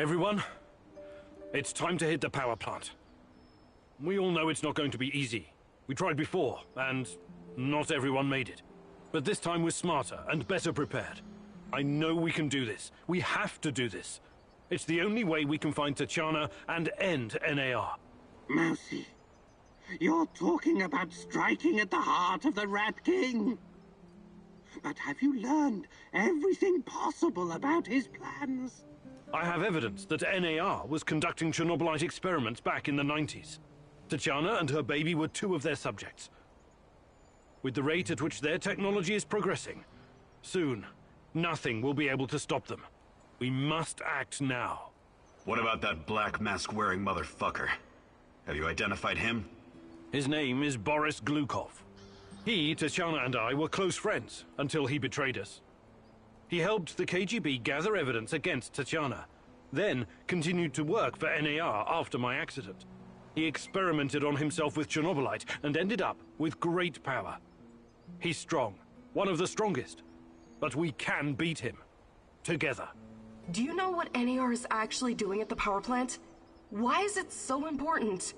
Everyone, it's time to hit the power plant. We all know it's not going to be easy. We tried before, and not everyone made it. But this time we're smarter and better prepared. I know we can do this. We have to do this. It's the only way we can find Tachana and end NAR. Mousy, you're talking about striking at the heart of the Rat King. But have you learned everything possible about his plans? I have evidence that NAR was conducting Chernobylite experiments back in the 90s. Tachana and her baby were two of their subjects. With the rate at which their technology is progressing, soon, nothing will be able to stop them. We must act now. What about that black mask-wearing motherfucker? Have you identified him? His name is Boris Glukov. He, Tachana, and I were close friends until he betrayed us. He helped the KGB gather evidence against Tachana, then continued to work for NAR after my accident. He experimented on himself with Chernobylite and ended up with great power. He's strong, one of the strongest, but we can beat him. Together. Do you know what NAR is actually doing at the power plant? Why is it so important?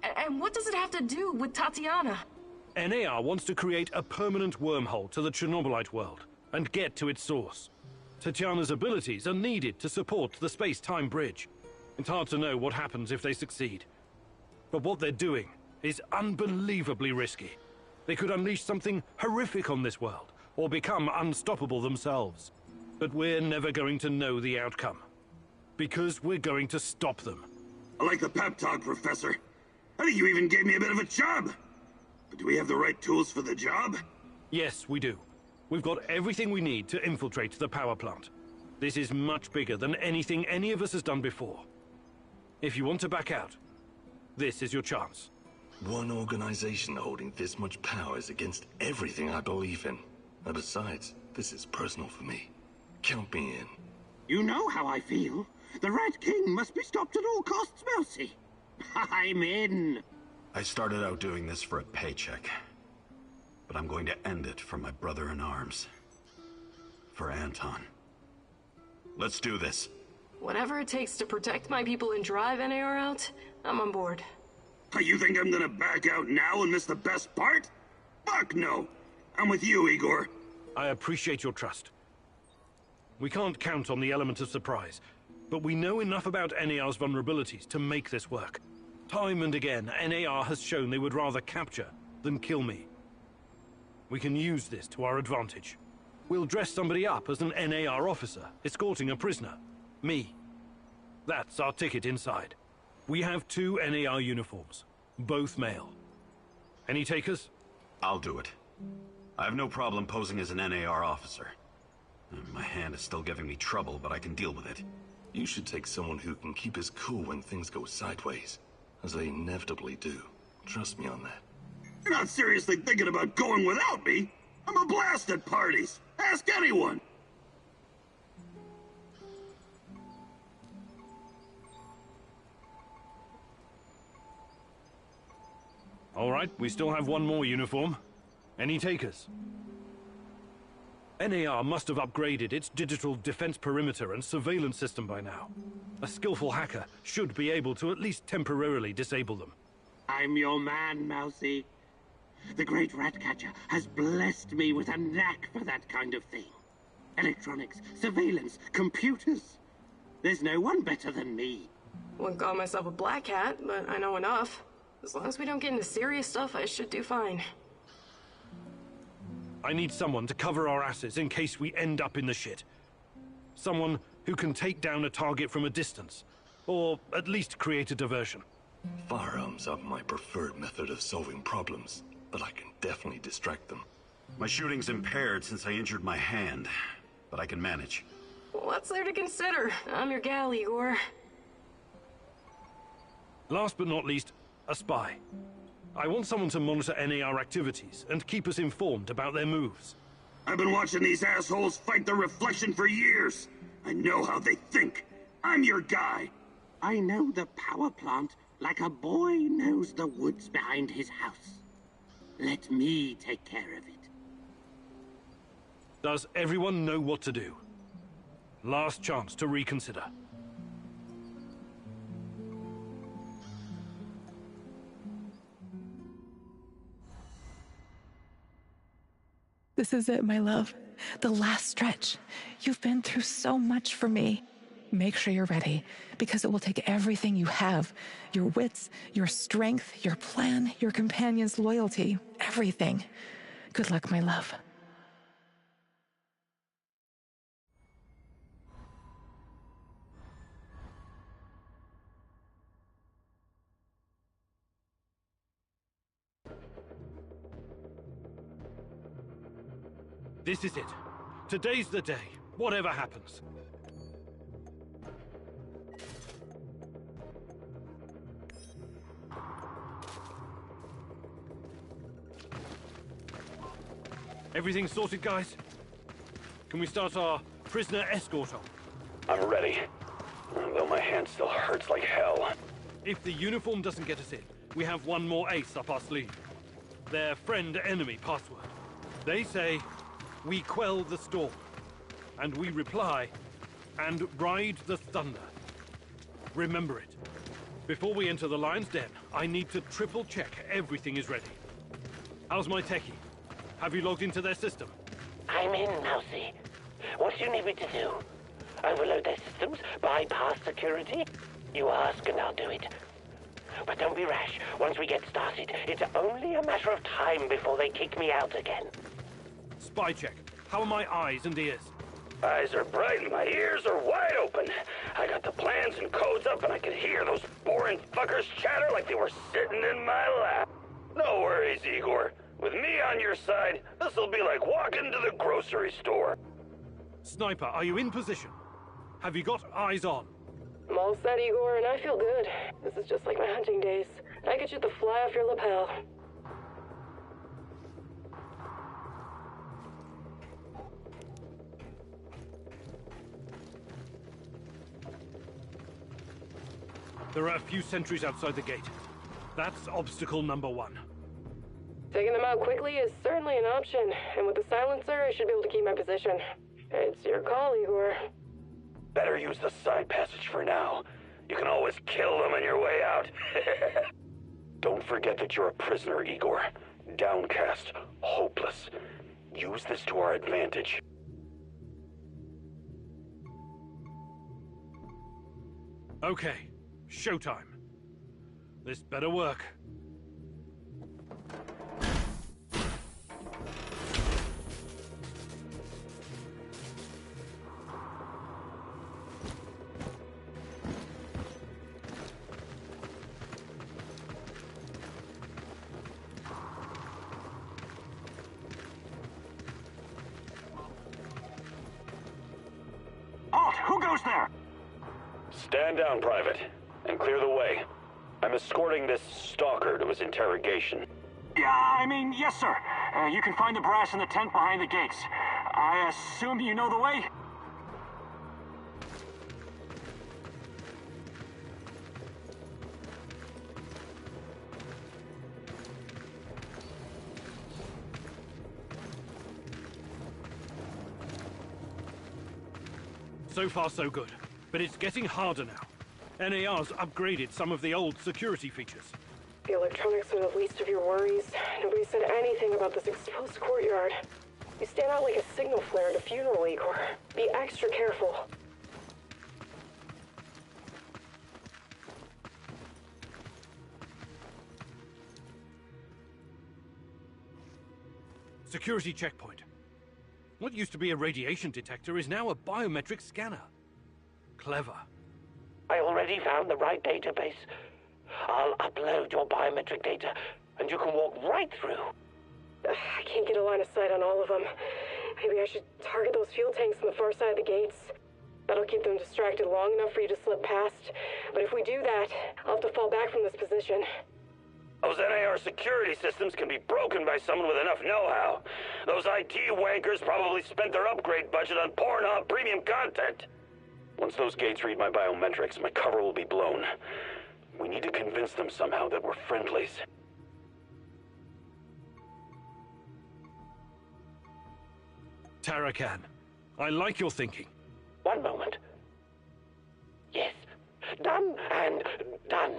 And what does it have to do with Tatiana? NAR wants to create a permanent wormhole to the Chernobylite world and get to its source. Tatiana's abilities are needed to support the space-time bridge. It's hard to know what happens if they succeed. But what they're doing is unbelievably risky. They could unleash something horrific on this world, or become unstoppable themselves. But we're never going to know the outcome. Because we're going to stop them. I like the pep talk, Professor. I think you even gave me a bit of a job. But do we have the right tools for the job? Yes, we do. We've got everything we need to infiltrate the power plant. This is much bigger than anything any of us has done before. If you want to back out, this is your chance. One organization holding this much power is against everything I believe in. And besides, this is personal for me. Count me in. You know how I feel. The Rat King must be stopped at all costs, Mousy. I'm in. I started out doing this for a paycheck. But I'm going to end it for my brother in arms. For Anton. Let's do this. Whatever it takes to protect my people and drive NAR out, I'm on board. You think I'm gonna back out now and miss the best part? Fuck no. I'm with you, Igor. I appreciate your trust. We can't count on the element of surprise, but we know enough about NAR's vulnerabilities to make this work. Time and again, NAR has shown they would rather capture than kill me. We can use this to our advantage. We'll dress somebody up as an NAR officer, escorting a prisoner. Me. That's our ticket inside. We have 2 NAR uniforms, both male. Any takers? I'll do it. I have no problem posing as an NAR officer. My hand is still giving me trouble, but I can deal with it. You should take someone who can keep his cool when things go sideways, as they inevitably do. Trust me on that. You're not seriously thinking about going without me? I'm a blast at parties. Ask anyone. All right, we still have one more uniform. Any takers? NAR must have upgraded its digital defense perimeter and surveillance system by now. A skillful hacker should be able to at least temporarily disable them. I'm your man, Mousy. The great Ratcatcher has blessed me with a knack for that kind of thing. Electronics, surveillance, computers. There's no one better than me. Wouldn't call myself a black hat, but I know enough. As long as we don't get into serious stuff, I should do fine. I need someone to cover our asses in case we end up in the shit. Someone who can take down a target from a distance, or at least create a diversion. Firearms are my preferred method of solving problems, but I can definitely distract them. My shooting's impaired since I injured my hand, but I can manage. What's there to consider? I'm your gal, Igor. Last but not least, a spy. I want someone to monitor NAR activities and keep us informed about their moves. I've been watching these assholes fight the reflection for years. I know how they think. I'm your guy. I know the power plant like a boy knows the woods behind his house. Let me take care of it. Does everyone know what to do? Last chance to reconsider. This is it, my love. The last stretch. You've been through so much for me. Make sure you're ready, because it will take everything you have. Your wits, your strength, your plan, your companion's loyalty. Everything. Good luck, my love. This is it. Today's the day, whatever happens. Everything sorted, guys? Can we start our prisoner escort on? I'm ready. Though my hand still hurts like hell. If the uniform doesn't get us in, we have one more ace up our sleeve. Their friend-enemy password. They say, we quell the storm. And we reply, and ride the thunder. Remember it. Before we enter the lion's den, I need to triple check everything is ready. How's my techie? Have you logged into their system? I'm in, Mousy. What do you need me to do? Overload their systems? Bypass security? You ask and I'll do it. But don't be rash. Once we get started, it's only a matter of time before they kick me out again. Spy check. How are my eyes and ears? Eyes are bright and my ears are wide open. I got the plans and codes up and I can hear those boring fuckers chatter like they were sitting in my lap. No worries, Igor. With me on your side, this'll be like walking to the grocery store. Sniper, are you in position? Have you got eyes on? I'm all set, Igor, and I feel good. This is just like my hunting days. I could shoot the fly off your lapel. There are a few sentries outside the gate. That's obstacle number 1. Taking them out quickly is certainly an option, and with the silencer, I should be able to keep my position. It's your call, Igor. Better use the side passage for now. You can always kill them on your way out. Don't forget that you're a prisoner, Igor. Downcast, hopeless. Use this to our advantage. Okay, showtime. This better work. Who goes there? Stand down, Private, and clear the way. I'm escorting this stalker to his interrogation. Yes, sir. You can find the brass in the tent behind the gates. I assume you know the way? So far, so good. But it's getting harder now. NAR's upgraded some of the old security features. The electronics are the least of your worries. Nobody said anything about this exposed courtyard. You stand out like a signal flare at a funeral, Igor. Be extra careful. Security checkpoint. What used to be a radiation detector is now a biometric scanner. Clever. I already found the right database. I'll upload your biometric data, and you can walk right through. I can't get a line of sight on all of them. Maybe I should target those fuel tanks on the far side of the gates. That'll keep them distracted long enough for you to slip past. But if we do that, I'll have to fall back from this position. Those NAR security systems can be broken by someone with enough know-how. Those IT wankers probably spent their upgrade budget on Pornhub premium content. Once those gates read my biometrics, my cover will be blown. We need to convince them somehow that we're friendlies. Tarakan, I like your thinking. One moment. Yes. Done and done.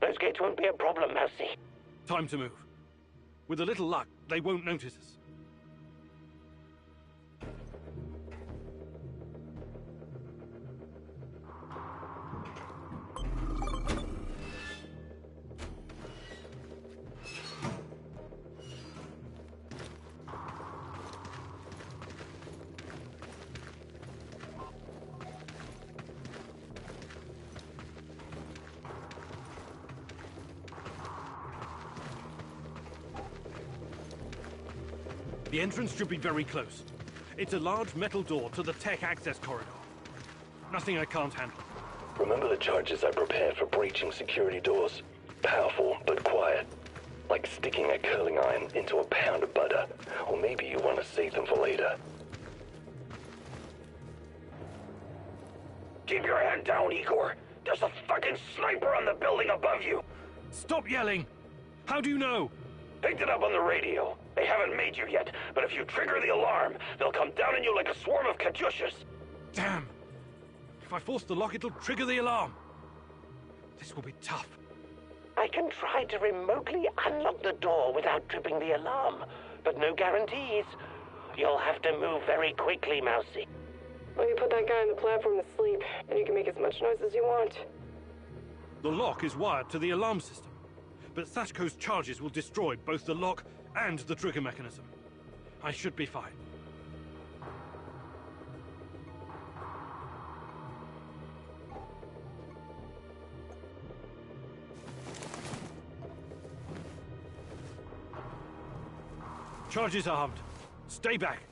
Those gates won't be a problem, Mousy. Time to move. With a little luck, they won't notice us. The entrance should be very close. It's a large metal door to the tech access corridor. Nothing I can't handle. Remember the charges I prepared for breaching security doors? Powerful, but quiet. Like sticking a curling iron into a pound of butter. Or maybe you want to save them for later. Keep your head down, Igor. There's a fucking sniper on the building above you. Stop yelling! How do you know? Picked it up on the radio. They haven't made you yet, but if you trigger the alarm, they'll come down on you like a swarm of Katyushas. Damn! If I force the lock, it'll trigger the alarm. This will be tough. I can try to remotely unlock the door without tripping the alarm, but no guarantees. You'll have to move very quickly, Mousy. Well, you put that guy on the platform to sleep, and you can make as much noise as you want. The lock is wired to the alarm system, but Sashko's charges will destroy both the lock and the trigger mechanism. I should be fine. Charges armed. Stay back.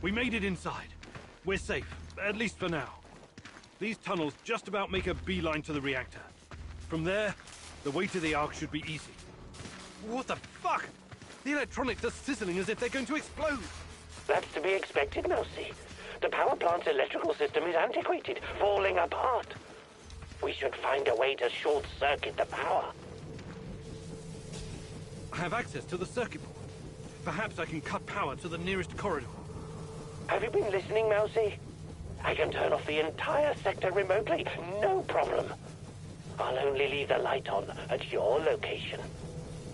We made it inside. We're safe, at least for now. These tunnels just about make a beeline to the reactor. From there, the way to the Ark should be easy. What the fuck? The electronics are sizzling as if they're going to explode. That's to be expected, Mousy. The power plant's electrical system is antiquated, falling apart. We should find a way to short-circuit the power. I have access to the circuit board. Perhaps I can cut power to the nearest corridor. Have you been listening, Mousy? I can turn off the entire sector remotely, no problem. I'll only leave the light on at your location.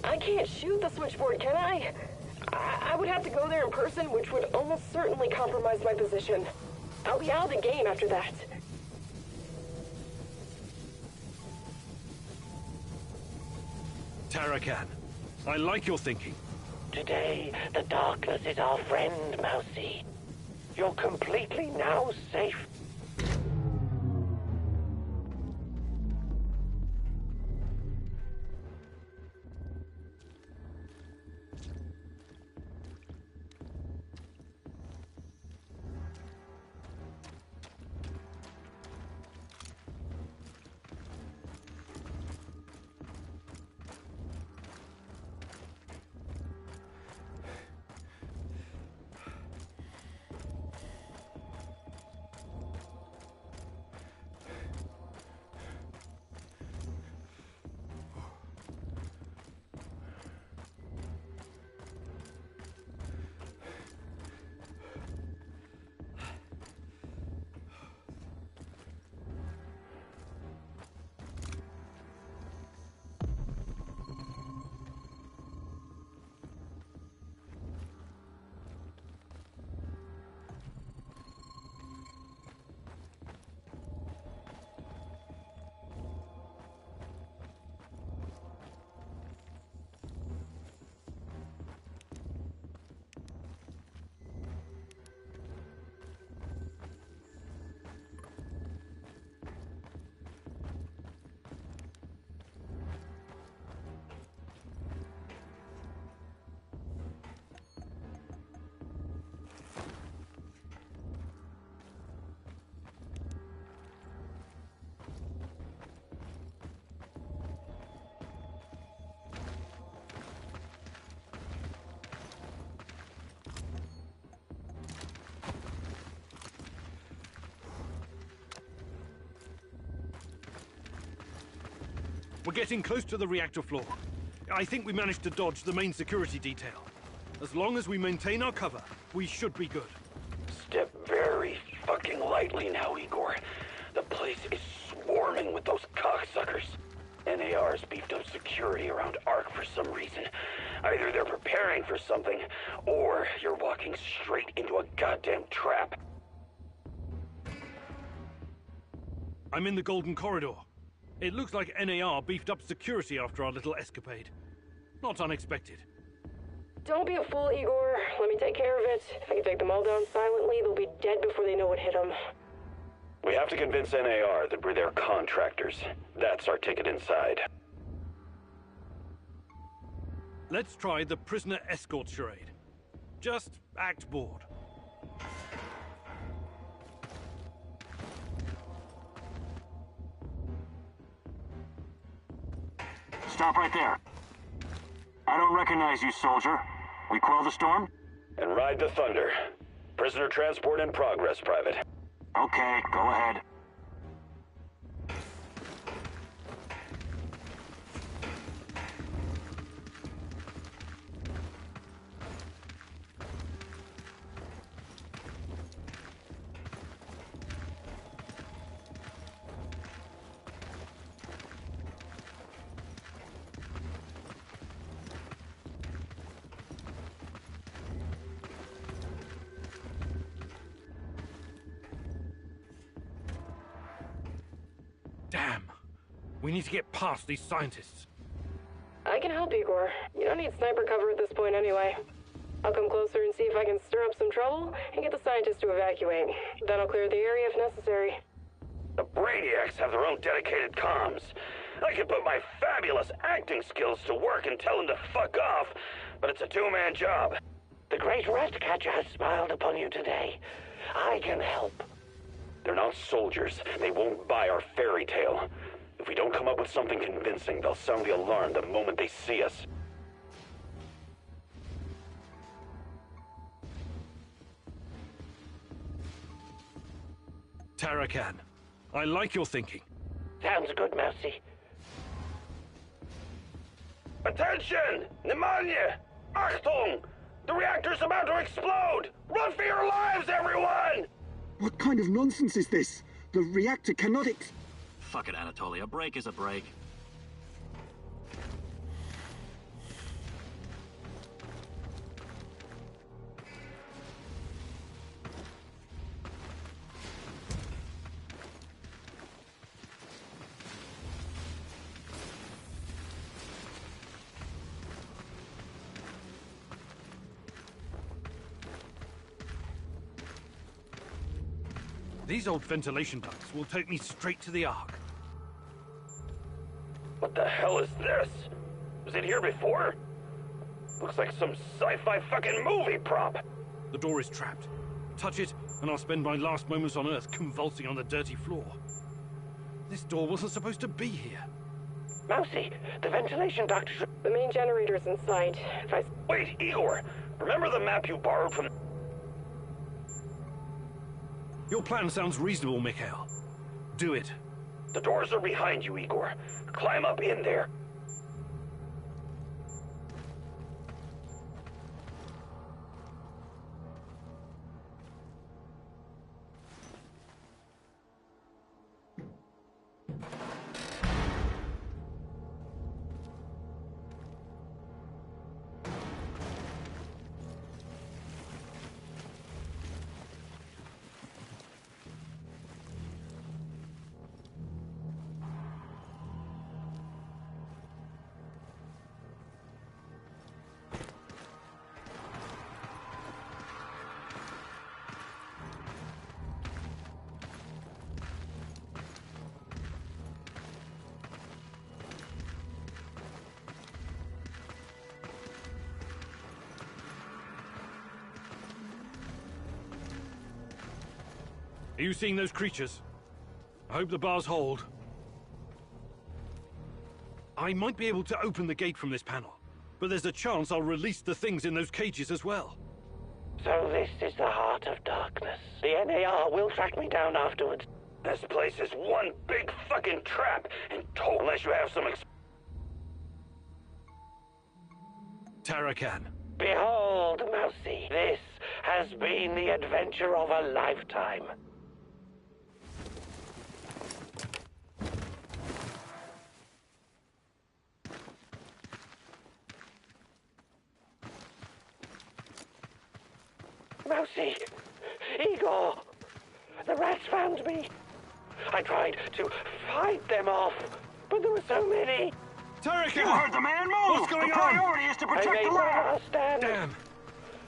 I can't shoot the switchboard, can I? I would have to go there in person, which would almost certainly compromise my position. I'll be out of the game after that. Tarakan, I like your thinking. Today, the darkness is our friend, Mousy. You're completely now safe. We're getting close to the reactor floor. I think we managed to dodge the main security detail. As long as we maintain our cover, we should be good. Step very fucking lightly now, Igor. The place is swarming with those cocksuckers. NAR's beefed up security around Ark for some reason. Either they're preparing for something, or you're walking straight into a goddamn trap. I'm in the Golden Corridor. It looks like NAR beefed up security after our little escapade. Not unexpected. Don't be a fool, Igor. Let me take care of it. I can take them all down silently. They'll be dead before they know what hit them. We have to convince NAR that we're their contractors. That's our ticket inside. Let's try the prisoner escort charade. Just act bored. Stop right there. I don't recognize you, soldier. We quell the storm? And ride the thunder. Prisoner transport in progress, Private. Okay, go ahead. Damn. We need to get past these scientists. I can help, Igor. You don't need sniper cover at this point anyway. I'll come closer and see if I can stir up some trouble and get the scientists to evacuate. Then I'll clear the area if necessary. The Brainiacs have their own dedicated comms. I can put my fabulous acting skills to work and tell them to fuck off, but it's a two-man job. The great Ratcatcher has smiled upon you today. I can help. They're not soldiers. They won't buy our fairy tale. If we don't come up with something convincing, they'll sound the alarm the moment they see us. Tarakan, I like your thinking. Sounds good, Mousy. Attention! Pneumonia! Achtung! The reactor's about to explode! Run for your lives, everyone! What kind of nonsense is this? The reactor cannot Fuck it, Anatoly. A break is a break. These old ventilation ducts will take me straight to the Ark. What the hell is this? Was it here before? Looks like some sci-fi fucking movie prop. The door is trapped. Touch it, and I'll spend my last moments on Earth convulsing on the dirty floor. This door wasn't supposed to be here. Mousy, the ventilation duct should... The main generator's in sight. If I... Wait, Igor! Remember the map you borrowed from... Your plan sounds reasonable, Mikhail. Do it. The doors are behind you, Igor. Climb up in there. Are you seeing those creatures? I hope the bars hold. I might be able to open the gate from this panel, but there's a chance I'll release the things in those cages as well. So this is the heart of darkness. The NAR will track me down afterwards. This place is one big fucking trap, and unless you have some Tarakan. Behold, Mousy, this has been the adventure of a lifetime. Mousy! Igor! The rats found me! I tried to fight them off, but there were so many! Tarek! You heard the man move! What's going the on? priority is to I protect made the my lab! last stand. Damn.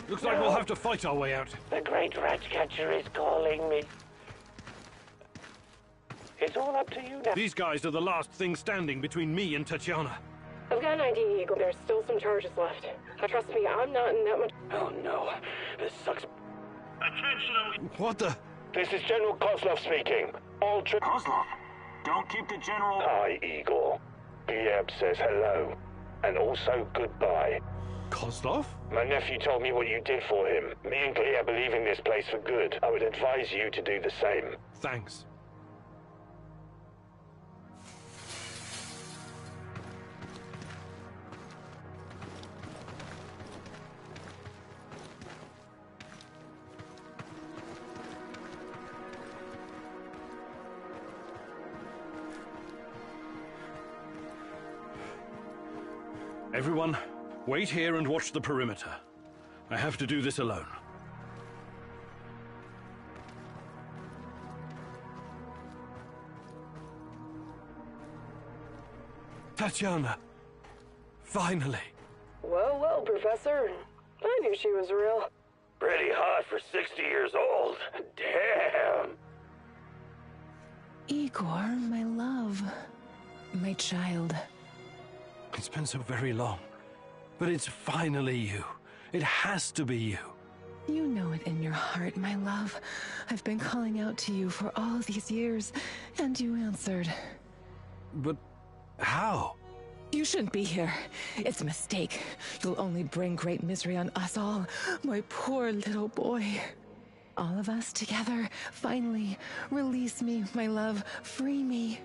Looks like we'll have to fight our way out. The great rat catcher is calling me. It's all up to you now. These guys are the last thing standing between me and Tatiana. I've got an ID, Eagle. There's still some charges left. Trust me, I'm not in that much. Oh no, this sucks. What the? This is General Kozlov speaking. All troops. Kozlov, don't keep the general... Hi, Igor. Biab says hello. And also goodbye. Kozlov? My nephew told me what you did for him. Me and Gleb are leaving this place for good. I would advise you to do the same. Thanks. Everyone, wait here and watch the perimeter. I have to do this alone. Tatiana! Finally! Well, well, Professor. I knew she was real. Pretty hot for 60 years old. Damn. Igor, my love. My child. It's been so very long. But it's finally you. It has to be you. You know it in your heart, my love. I've been calling out to you for all these years, and you answered. But how? You shouldn't be here. It's a mistake. You'll only bring great misery on us all. My poor little boy. All of us together, finally. Release me, my love. Free me.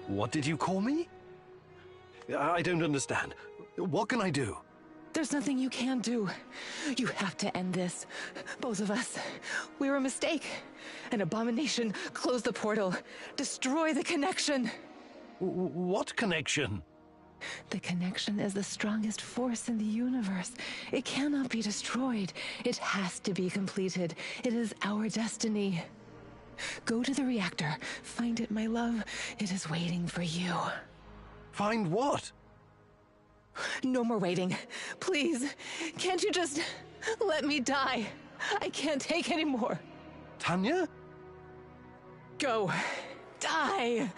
What did you call me? I don't understand. What can I do? There's nothing you can do. You have to end this. Both of us. We're a mistake. An abomination. Close the portal. Destroy the connection. What connection? The connection is the strongest force in the universe. It cannot be destroyed. It has to be completed. It is our destiny. Go to the reactor. Find it, my love. It is waiting for you. Find what? No more waiting. Please, can't you just let me die? I can't take any more. Tanya? Go. Die.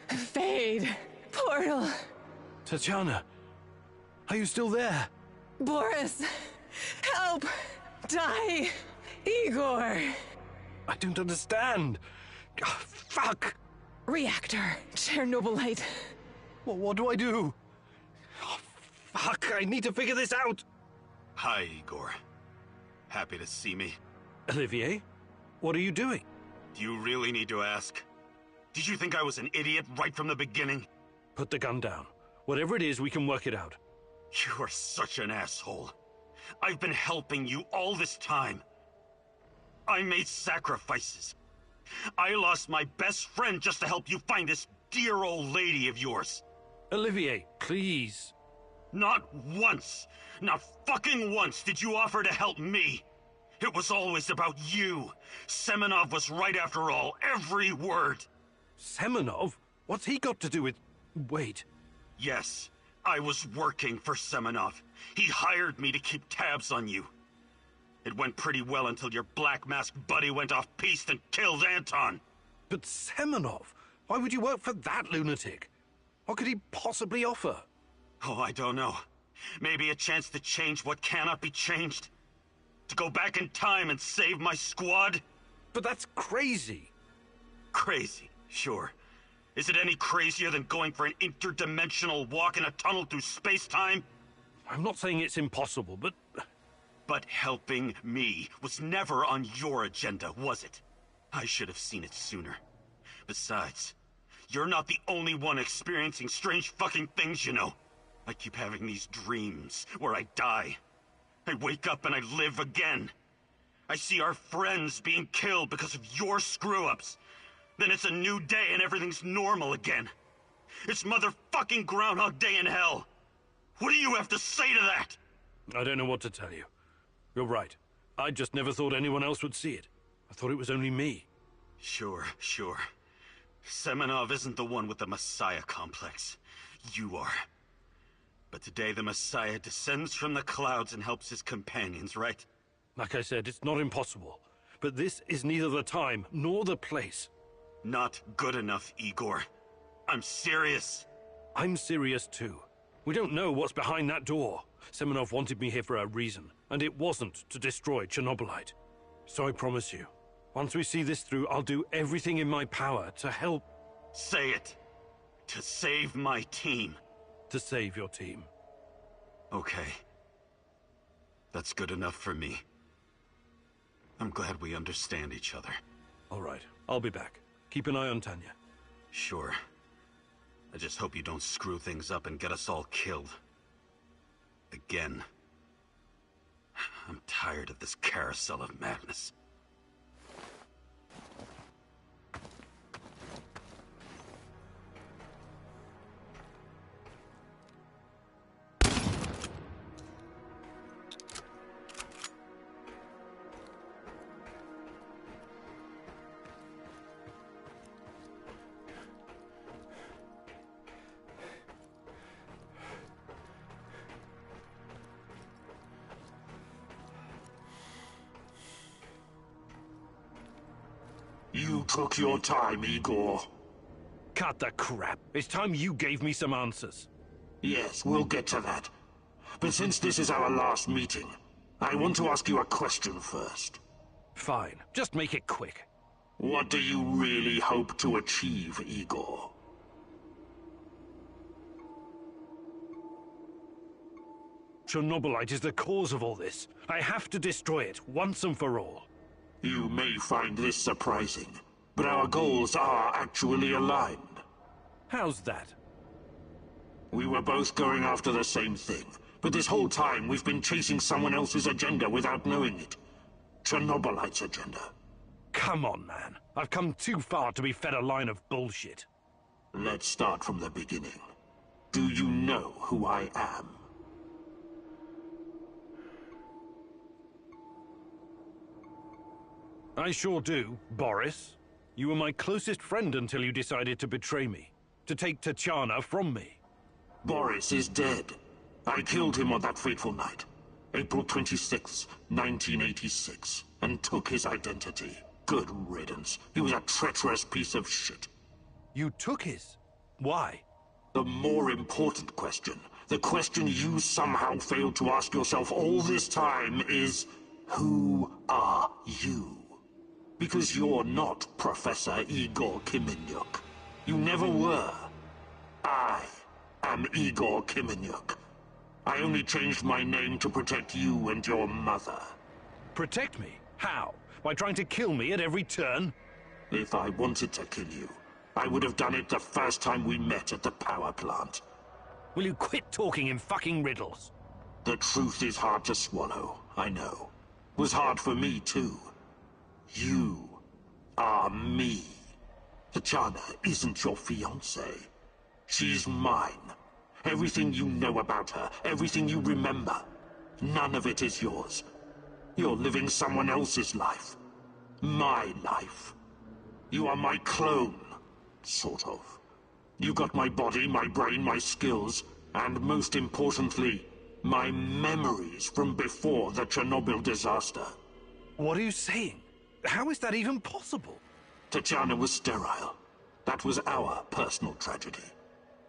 Fade. Portal. Tatiana, are you still there? Boris, help. Die. Igor. I don't understand. Oh, fuck. Reactor. Chernobylite. What do I do? Oh, fuck, I need to figure this out. Hi, Igor. Happy to see me. Olivier, what are you doing? Do you really need to ask? Did you think I was an idiot right from the beginning? Put the gun down. Whatever it is, we can work it out. You are such an asshole. I've been helping you all this time. I made sacrifices. I lost my best friend just to help you find this dear old lady of yours. Olivier, please. Not once, not fucking once did you offer to help me. It was always about you. Semenov was right after all, every word. Semenov? What's he got to do with... Wait. Yes, I was working for Semenov. He hired me to keep tabs on you. It went pretty well until your black masked buddy went off piste and killed Anton. But Semenov? Why would you work for that lunatic? What could he possibly offer? Oh, I don't know. Maybe a chance to change what cannot be changed? To go back in time and save my squad? But that's crazy. Crazy, sure. Is it any crazier than going for an interdimensional walk in a tunnel through space-time? I'm not saying it's impossible, but... But helping me was never on your agenda, was it? I should have seen it sooner. Besides, you're not the only one experiencing strange fucking things, you know. I keep having these dreams where I die. I wake up and I live again. I see our friends being killed because of your screw-ups. Then it's a new day and everything's normal again. It's motherfucking Groundhog Day in hell. What do you have to say to that? I don't know what to tell you. You're right. I just never thought anyone else would see it. I thought it was only me. Sure. Semenov isn't the one with the Messiah complex. You are. But today the Messiah descends from the clouds and helps his companions, right? Like I said, it's not impossible. But this is neither the time nor the place. Not good enough, Igor. I'm serious. I'm serious too. We don't know what's behind that door. Semenov wanted me here for a reason, and it wasn't to destroy Chernobylite. So I promise you, once we see this through, I'll do everything in my power to help. Say it. To save my team. To save your team. Okay. That's good enough for me. I'm glad we understand each other. All right, I'll be back. Keep an eye on Tanya. Sure. I just hope you don't screw things up and get us all killed. Again. I'm tired of this carousel of madness. You took your time, Igor. Cut the crap. It's time you gave me some answers. Yes, we'll get to that. But since this is our last meeting, I want to ask you a question first. Fine. Just make it quick. What do you really hope to achieve, Igor? Chernobylite is the cause of all this. I have to destroy it, once and for all. You may find this surprising, but our goals are actually aligned. How's that? We were both going after the same thing, but this whole time we've been chasing someone else's agenda without knowing it. Chernobylite's agenda. Come on, man. I've come too far to be fed a line of bullshit. Let's start from the beginning. Do you know who I am? I sure do, Boris. You were my closest friend until you decided to betray me. To take Tatiana from me. Boris is dead. I killed him on that fateful night. April 26th, 1986. And took his identity. Good riddance. He was a treacherous piece of shit. You took his? Why? The more important question, the question you somehow failed to ask yourself all this time is, who are you? Because you're not Professor Igor Kiminyuk. You never were. I am Igor Kiminyuk. I only changed my name to protect you and your mother. Protect me? How? By trying to kill me at every turn? If I wanted to kill you, I would have done it the first time we met at the power plant. Will you quit talking in fucking riddles? The truth is hard to swallow, I know. It was hard for me, too. You are me. Tatiana isn't your fiancée. She's mine. Everything you know about her, everything you remember, none of it is yours. You're living someone else's life. My life. You are my clone, sort of. You got my body, my brain, my skills, and most importantly, my memories from before the Chernobyl disaster. What are you saying? How is that even possible? Tatiana was sterile. That was our personal tragedy.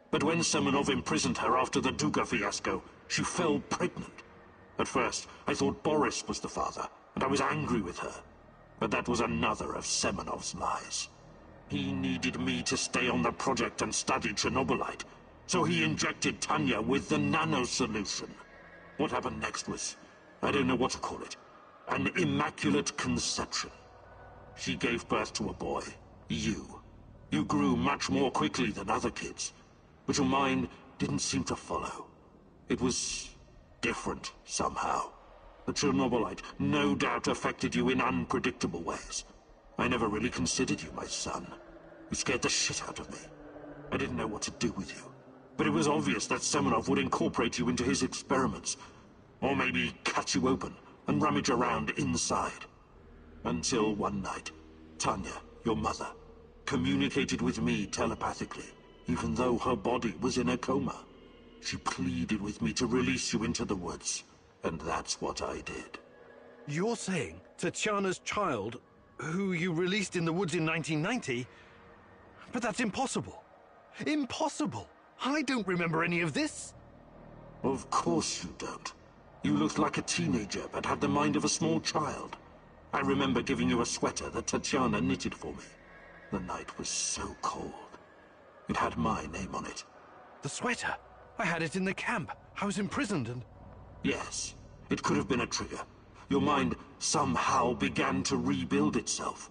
But when Semenov imprisoned her after the Duga fiasco, she fell pregnant. At first, I thought Boris was the father, and I was angry with her. But that was another of Semenov's lies. He needed me to stay on the project and study Chernobylite, so he injected Tanya with the nano solution. What happened next was, I don't know what to call it, an immaculate conception. She gave birth to a boy, you. You grew much more quickly than other kids, but your mind didn't seem to follow. It was different somehow. The Chernobylite no doubt affected you in unpredictable ways. I never really considered you my son. You scared the shit out of me. I didn't know what to do with you. But it was obvious that Semenov would incorporate you into his experiments. Or maybe cut you open and rummage around inside. Until one night, Tanya, your mother, communicated with me telepathically, even though her body was in a coma. She pleaded with me to release you into the woods, and that's what I did. You're saying Tatiana's child, who you released in the woods in 1990? But that's impossible. Impossible! I don't remember any of this. Of course you don't. You looked like a teenager, but had the mind of a small child. I remember giving you a sweater that Tatiana knitted for me. The night was so cold. It had my name on it. The sweater? I had it in the camp. I was imprisoned and... Yes, it could have been a trigger. Your mind somehow began to rebuild itself.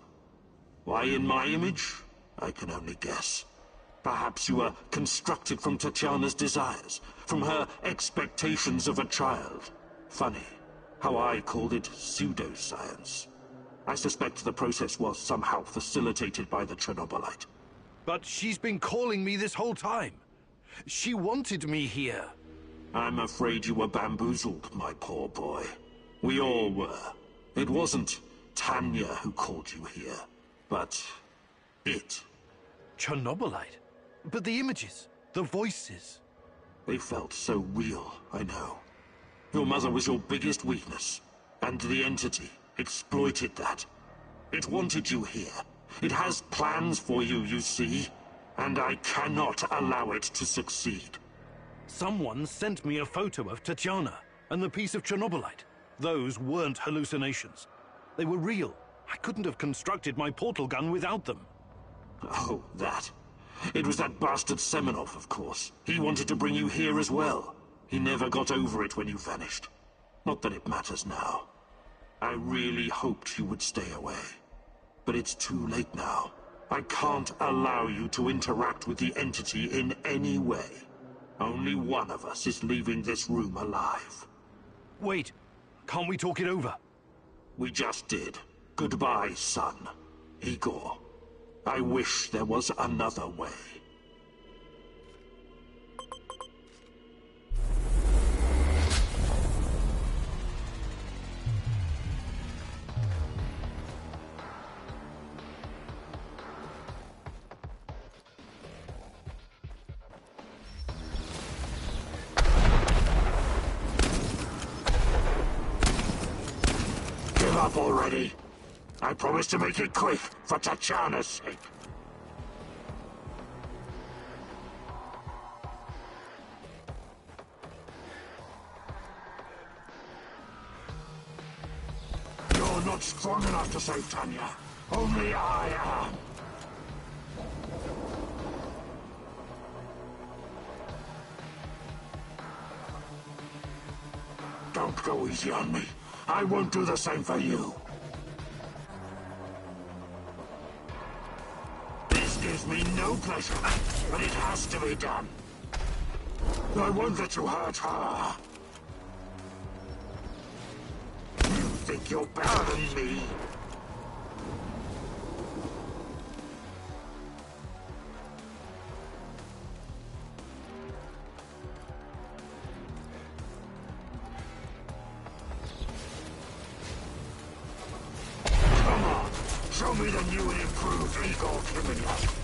Why in my image? I can only guess. Perhaps you were constructed from Tatiana's desires, from her expectations of a child. Funny, how I called it pseudoscience. I suspect the process was somehow facilitated by the Chernobylite. But she's been calling me this whole time. She wanted me here. I'm afraid you were bamboozled, my poor boy. We all were. It wasn't Tanya who called you here, but it. Chernobylite? But the images, the voices... They felt so real, I know. Your mother was your biggest weakness, and the entity exploited that. It wanted you here. It has plans for you, you see, and I cannot allow it to succeed. Someone sent me a photo of Tatiana and the piece of Chernobylite. Those weren't hallucinations. They were real. I couldn't have constructed my portal gun without them. Oh, that. It was that bastard Semenov, of course. He wanted to bring you here as well. He never got over it when you vanished. Not that it matters now. I really hoped you would stay away. But it's too late now. I can't allow you to interact with the entity in any way. Only one of us is leaving this room alive. Wait, can't we talk it over? We just did. Goodbye, son. Igor. I wish there was another way. Give up already. I promise to make it quick, for Tatiana's sake. You're not strong enough to save Tanya. Only I am. Don't go easy on me. I won't do the same for you. This gives me no pleasure, but it has to be done. I won't let you hurt her. You think you're better than me? Come on, show me the new and improved Igor Kiminyak.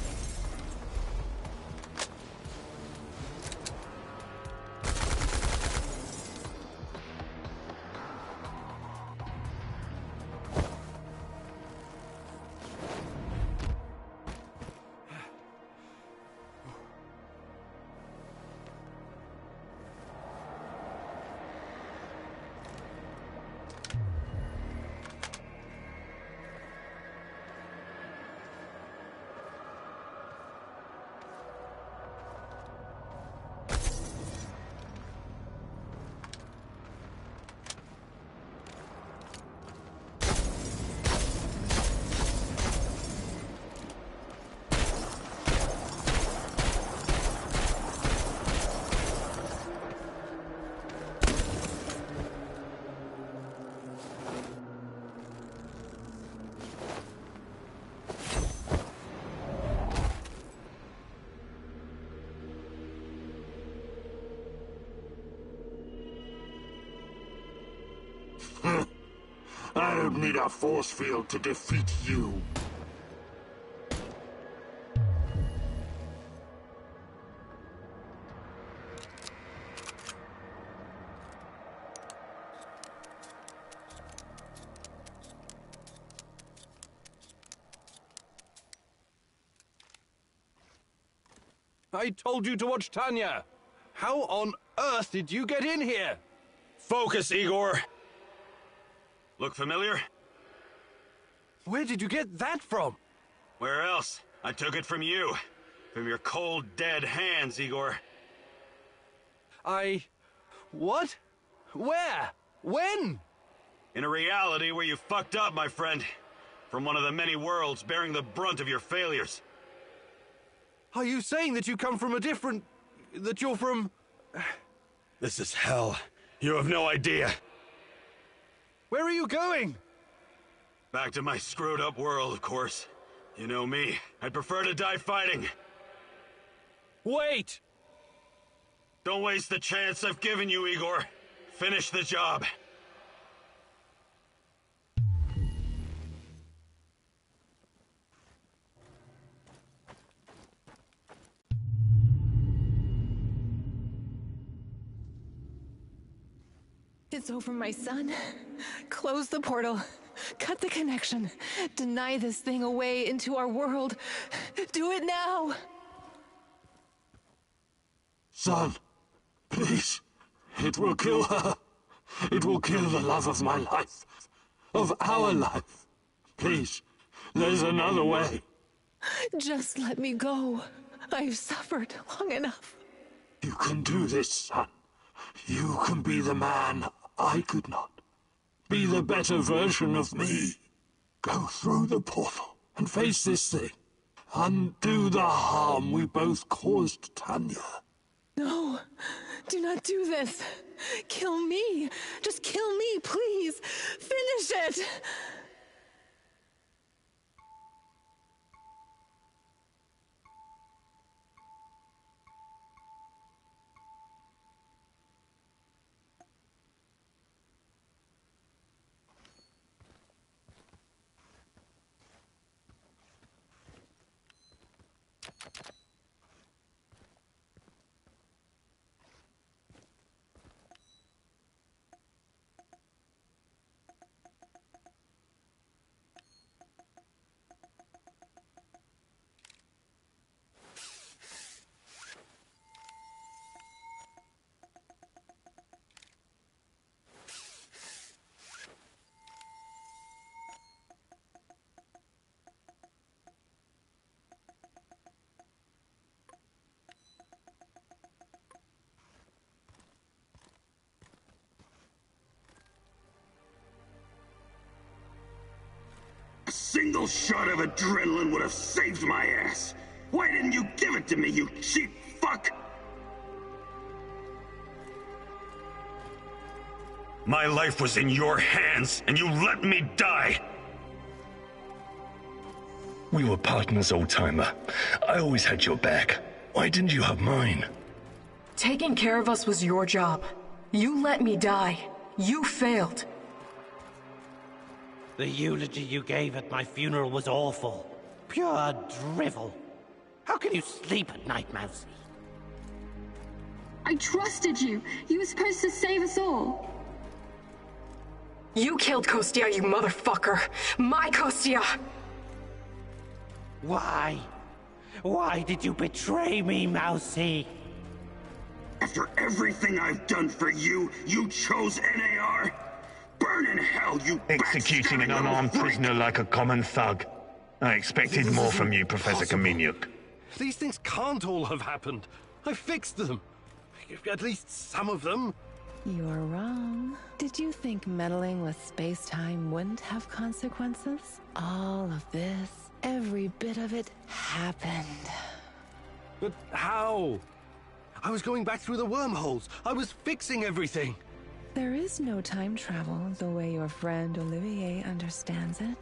I don't need a force field to defeat you. I told you to watch Tanya. How on earth did you get in here? Focus, Igor. Look familiar? Where did you get that from? Where else? I took it from you. From your cold, dead hands, Igor. What? Where? When? In a reality where you fucked up, my friend. From one of the many worlds bearing the brunt of your failures. Are you saying that you come from a different... that you're from... This is hell. You have no idea. Where are you going? Back to my screwed up world, of course. You know me. I'd prefer to die fighting. Wait! Don't waste the chance I've given you, Igor. Finish the job. It's over, my son. Close the portal. Cut the connection. Deny this thing away into our world. Do it now! Son, please. It will kill her. It will kill the love of my life. Of our life. Please, there's another way. Just let me go. I've suffered long enough. You can do this, son. You can be the man I could not. Be the better version of me. Go through the portal and face this thing. Undo the harm we both caused Tanya. No, do not do this. Kill me. Just kill me, please. Finish it. A single shot of adrenaline would have saved my ass. Why didn't you give it to me, you cheap fuck? My life was in your hands, and you let me die! We were partners, old-timer. I always had your back. Why didn't you have mine? Taking care of us was your job. You let me die. You failed. The eulogy you gave at my funeral was awful. Pure drivel. How can you sleep at night, Mousy? I trusted you. You were supposed to save us all. You killed Kostia, you motherfucker! My Kostia! Why? Why did you betray me, Mousy? After everything I've done for you, you chose NAR? Burn in hell, you Executing an unarmed prisoner like a common thug. I expected more from you, Professor Kaminyuk. These things can't all have happened. I fixed them. At least some of them. You're wrong. Did you think meddling with space-time wouldn't have consequences? All of this, every bit of it, happened. But how? I was going back through the wormholes. I was fixing everything. There is no time travel the way your friend Olivier understands it.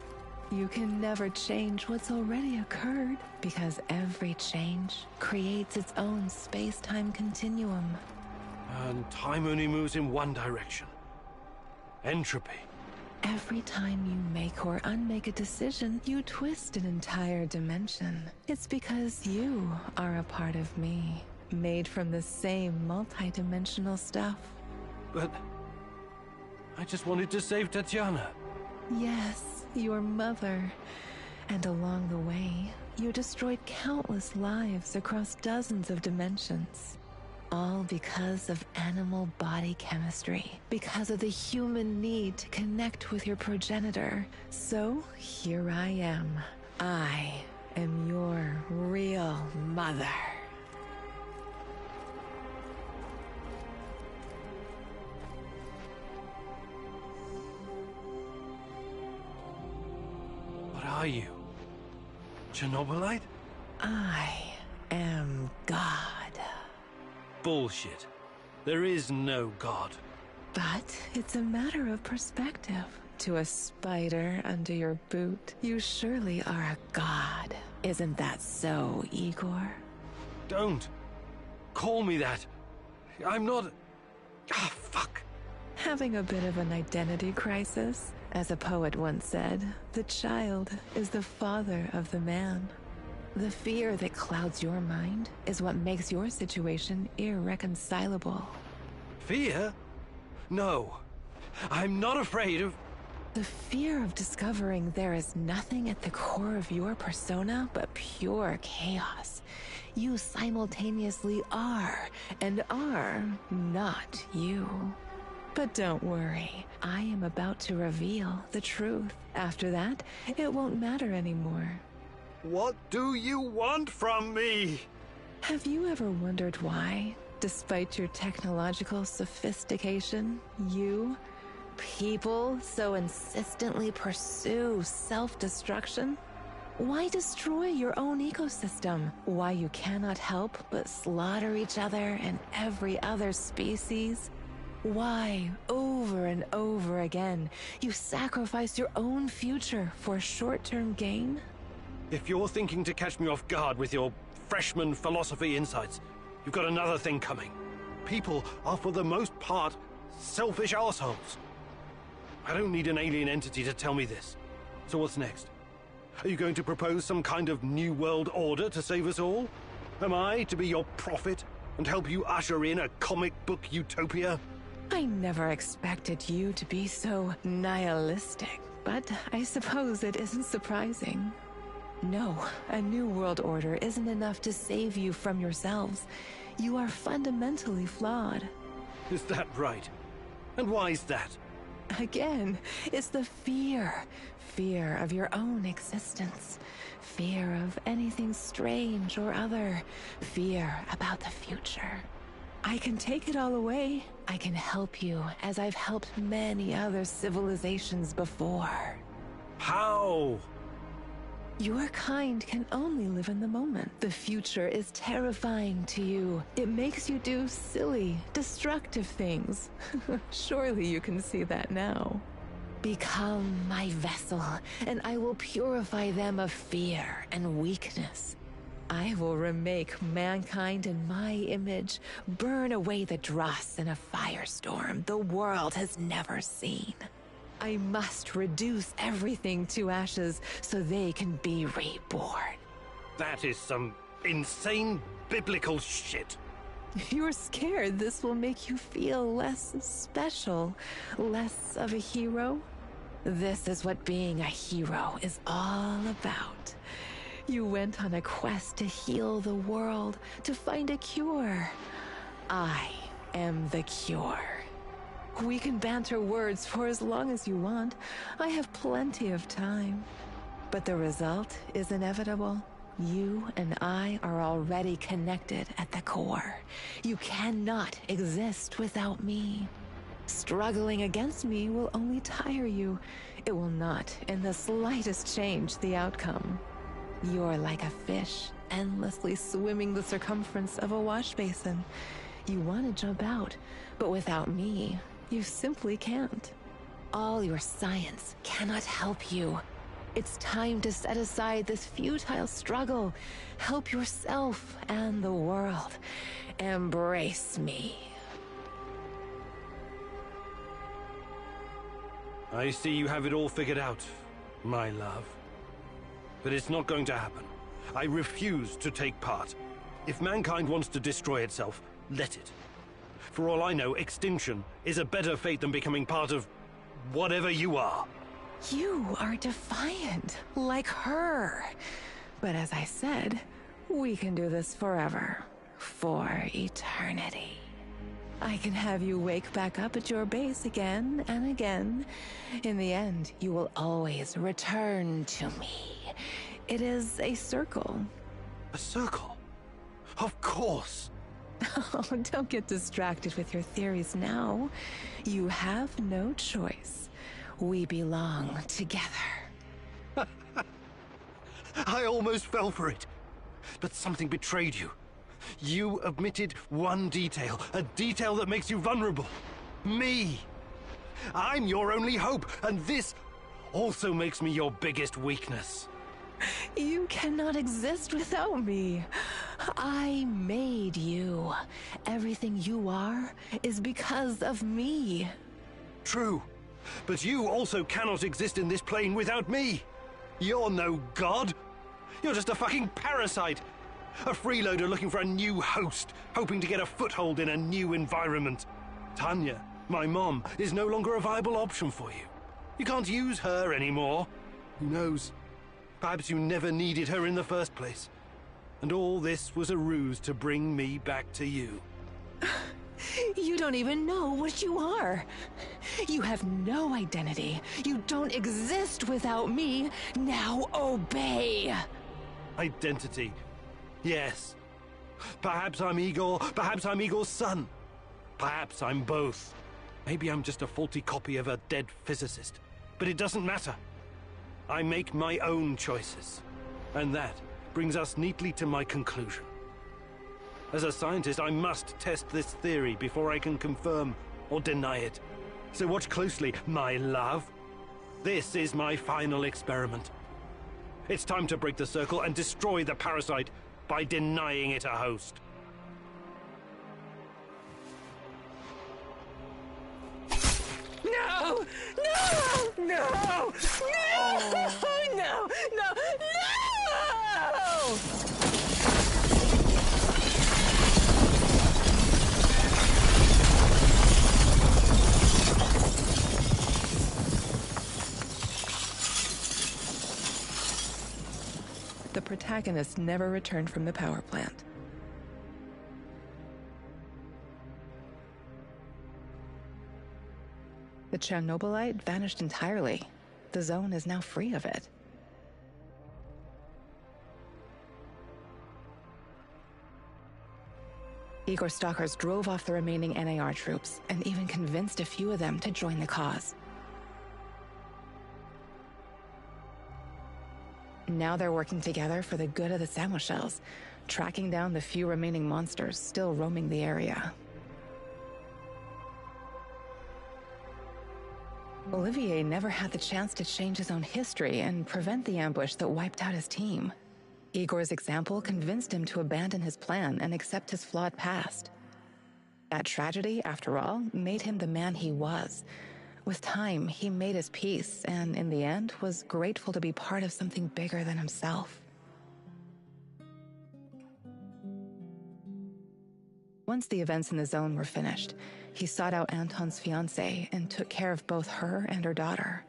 You can never change what's already occurred, because every change creates its own space-time continuum. And time only moves in one direction. Entropy. Every time you make or unmake a decision, you twist an entire dimension. It's because you are a part of me, made from the same multi-dimensional stuff. But I just wanted to save Tatiana. Yes, your mother. And along the way, you destroyed countless lives across dozens of dimensions. All because of animal body chemistry, because of the human need to connect with your progenitor. So here I am. I am your real mother. What are you? Chernobylite? I am God. Bullshit. There is no God. But it's a matter of perspective. To a spider under your boot, you surely are a god. Isn't that so, Igor? Don't. Call me that. I'm not... Ah, fuck. Having a bit of an identity crisis? As a poet once said, the child is the father of the man. The fear that clouds your mind is what makes your situation irreconcilable. Fear? No. I'm not afraid of... The fear of discovering there is nothing at the core of your persona but pure chaos. You simultaneously are and are not you. But don't worry, I am about to reveal the truth. After that, it won't matter anymore. What do you want from me? Have you ever wondered why, despite your technological sophistication, people so insistently pursue self-destruction? Why destroy your own ecosystem? Why you cannot help but slaughter each other and every other species? Why, over and over again, you sacrifice your own future for short-term gain? If you're thinking to catch me off guard with your freshman philosophy insights, you've got another thing coming. People are for the most part selfish assholes. I don't need an alien entity to tell me this. So what's next? Are you going to propose some kind of new world order to save us all? Am I to be your prophet and help you usher in a comic book utopia? I never expected you to be so nihilistic, but I suppose it isn't surprising. No, a new world order isn't enough to save you from yourselves. You are fundamentally flawed. Is that right? And why is that? Again, it's the fear. Fear of your own existence. Fear of anything strange or other. Fear about the future. I can take it all away. I can help you, as I've helped many other civilizations before. How? Your kind can only live in the moment. The future is terrifying to you. It makes you do silly, destructive things. Surely you can see that now. Become my vessel, and I will purify them of fear and weakness. I will remake mankind in my image, burn away the dross in a firestorm the world has never seen. I must reduce everything to ashes so they can be reborn. That is some insane biblical shit. You're scared this will make you feel less special, less of a hero? This is what being a hero is all about. You went on a quest to heal the world, to find a cure. I am the cure. We can banter words for as long as you want. I have plenty of time. But the result is inevitable. You and I are already connected at the core. You cannot exist without me. Struggling against me will only tire you. It will not in the slightest change the outcome. You're like a fish, endlessly swimming the circumference of a wash basin. You want to jump out, but without me, you simply can't. All your science cannot help you. It's time to set aside this futile struggle. Help yourself and the world. Embrace me. I see you have it all figured out, my love. But it's not going to happen. I refuse to take part. If mankind wants to destroy itself, let it. For all I know, extinction is a better fate than becoming part of whatever you are. You are defiant, like her. But as I said, we can do this forever. For eternity. I can have you wake back up at your base again and again. In the end, you will always return to me. It is a circle. A circle? Of course. Oh, don't get distracted with your theories now. You have no choice. We belong together. I almost fell for it. But something betrayed you. You omitted one detail, a detail that makes you vulnerable. Me. I'm your only hope, and this also makes me your biggest weakness. You cannot exist without me. I made you. Everything you are is because of me. True, but you also cannot exist in this plane without me. You're no god. You're just a fucking parasite. A freeloader looking for a new host, hoping to get a foothold in a new environment. Tanya, my mom, is no longer a viable option for you. You can't use her anymore. Who knows? Perhaps you never needed her in the first place. And all this was a ruse to bring me back to you. You don't even know what you are. You have no identity. You don't exist without me. Now obey. Identity. Yes. Perhaps I'm Igor. Perhaps I'm Igor's son. Perhaps I'm both. Maybe I'm just a faulty copy of a dead physicist. But it doesn't matter. I make my own choices. And that brings us neatly to my conclusion. As a scientist, I must test this theory before I can confirm or deny it. So watch closely, my love. This is my final experiment. It's time to break the circle and destroy the parasite by denying it a host. No! No! No! No! No! No! No! The protagonist never returned from the power plant. The Chernobylite vanished entirely. The zone is now free of it. Igor stalkers drove off the remaining NAR troops and even convinced a few of them to join the cause. Now they're working together for the good of the Samoshels, tracking down the few remaining monsters still roaming the area. Olivier never had the chance to change his own history and prevent the ambush that wiped out his team. Igor's example convinced him to abandon his plan and accept his flawed past. That tragedy, after all, made him the man he was. With time, he made his peace and, in the end, was grateful to be part of something bigger than himself. Once the events in the zone were finished, he sought out Anton's fiancée and took care of both her and her daughter.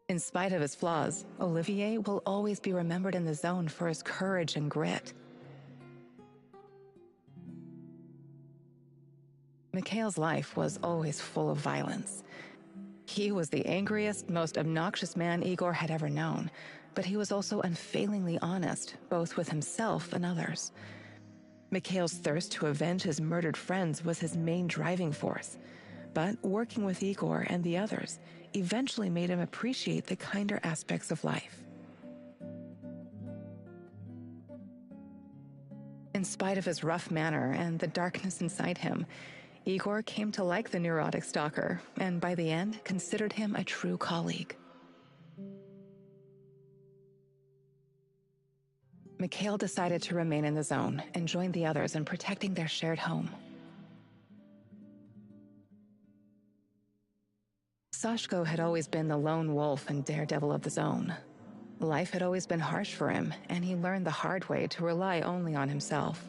In spite of his flaws, Olivier will always be remembered in the zone for his courage and grit. Mikhail's life was always full of violence. He was the angriest, most obnoxious man Igor had ever known, but he was also unfailingly honest, both with himself and others. Mikhail's thirst to avenge his murdered friends was his main driving force, but working with Igor and the others eventually made him appreciate the kinder aspects of life. In spite of his rough manner and the darkness inside him, Igor came to like the neurotic stalker, and by the end, considered him a true colleague. Mikhail decided to remain in the zone and join the others in protecting their shared home. Sashko had always been the lone wolf and daredevil of the zone. Life had always been harsh for him, and he learned the hard way to rely only on himself.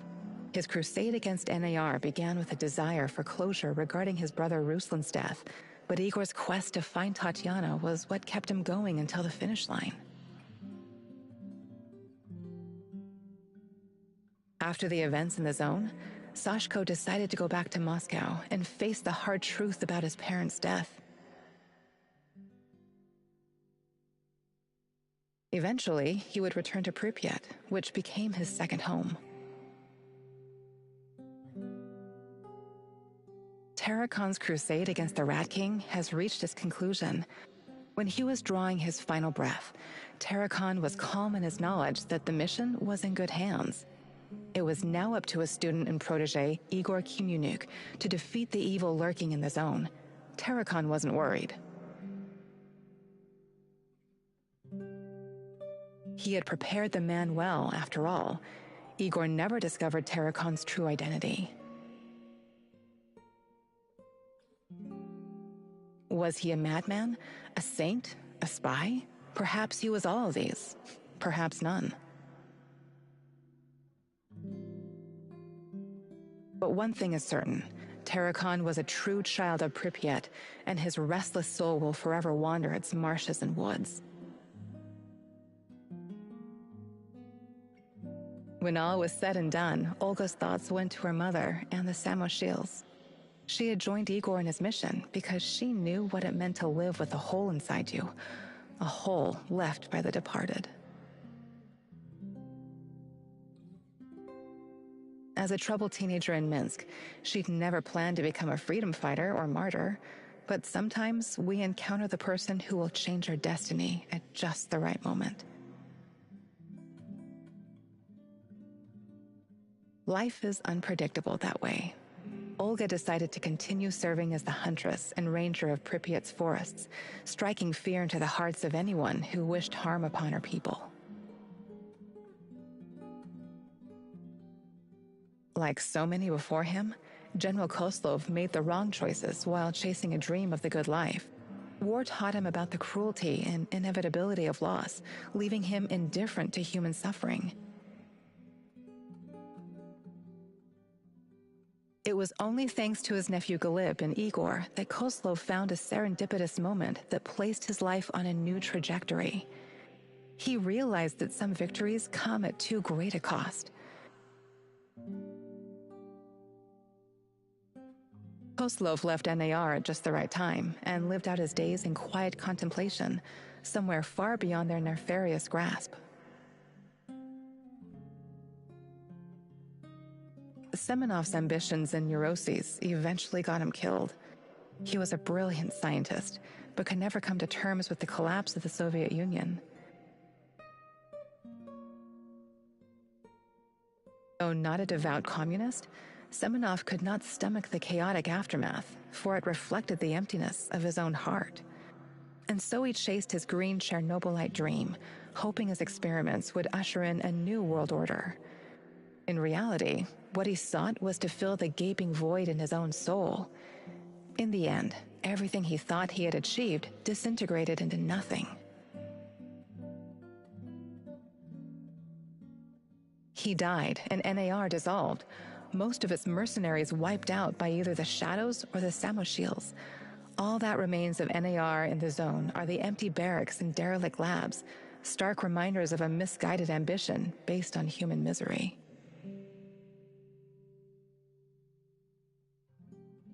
His crusade against NAR began with a desire for closure regarding his brother Ruslan's death, but Igor's quest to find Tatiana was what kept him going until the finish line. After the events in the zone, Sashko decided to go back to Moscow and face the hard truth about his parents' death. Eventually, he would return to Pripyat, which became his second home. Tarakon's crusade against the Rat King has reached its conclusion. When he was drawing his final breath, Tarakon was calm in his knowledge that the mission was in good hands. It was now up to his student and protege, Igor Kimunuk, to defeat the evil lurking in the zone. Tarakon wasn't worried. He had prepared the man well, after all. Igor never discovered Tarakon's true identity. Was he a madman? A saint? A spy? Perhaps he was all of these. Perhaps none. But one thing is certain. Tarakon was a true child of Pripyat, and his restless soul will forever wander its marshes and woods. When all was said and done, Olga's thoughts went to her mother and the Samoshils. She had joined Igor in his mission because she knew what it meant to live with a hole inside you, a hole left by the departed. As a troubled teenager in Minsk, she'd never planned to become a freedom fighter or martyr, but sometimes we encounter the person who will change our destiny at just the right moment. Life is unpredictable that way. Olga decided to continue serving as the huntress and ranger of Pripyat's forests, striking fear into the hearts of anyone who wished harm upon her people. Like so many before him, General Koslov made the wrong choices while chasing a dream of the good life. War taught him about the cruelty and inevitability of loss, leaving him indifferent to human suffering. It was only thanks to his nephew Galib and Igor that Koslov found a serendipitous moment that placed his life on a new trajectory. He realized that some victories come at too great a cost. Koslov left NAR at just the right time and lived out his days in quiet contemplation, somewhere far beyond their nefarious grasp. Semenov's ambitions and neuroses eventually got him killed. He was a brilliant scientist, but could never come to terms with the collapse of the Soviet Union. Though not a devout communist, Semenov could not stomach the chaotic aftermath, for it reflected the emptiness of his own heart. And so he chased his green Chernobylite dream, hoping his experiments would usher in a new world order. In reality, what he sought was to fill the gaping void in his own soul. In the end, everything he thought he had achieved disintegrated into nothing. He died, and NAR dissolved, most of its mercenaries wiped out by either the Shadows or the Samoshils. All that remains of NAR in the zone are the empty barracks and derelict labs, stark reminders of a misguided ambition based on human misery.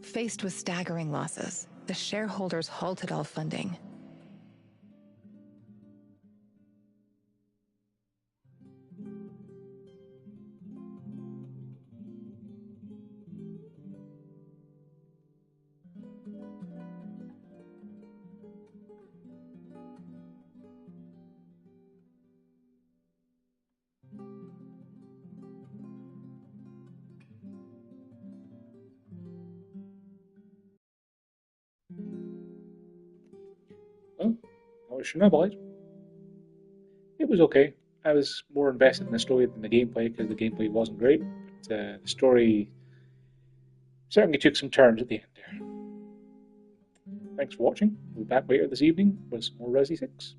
Faced with staggering losses, the shareholders halted all funding. Well, that was Chernobylite. It was okay. I was more invested in the story than the gameplay because the gameplay wasn't great. But, the story certainly took some turns at the end there. Thanks for watching. We'll be back later this evening with some more Resi 6.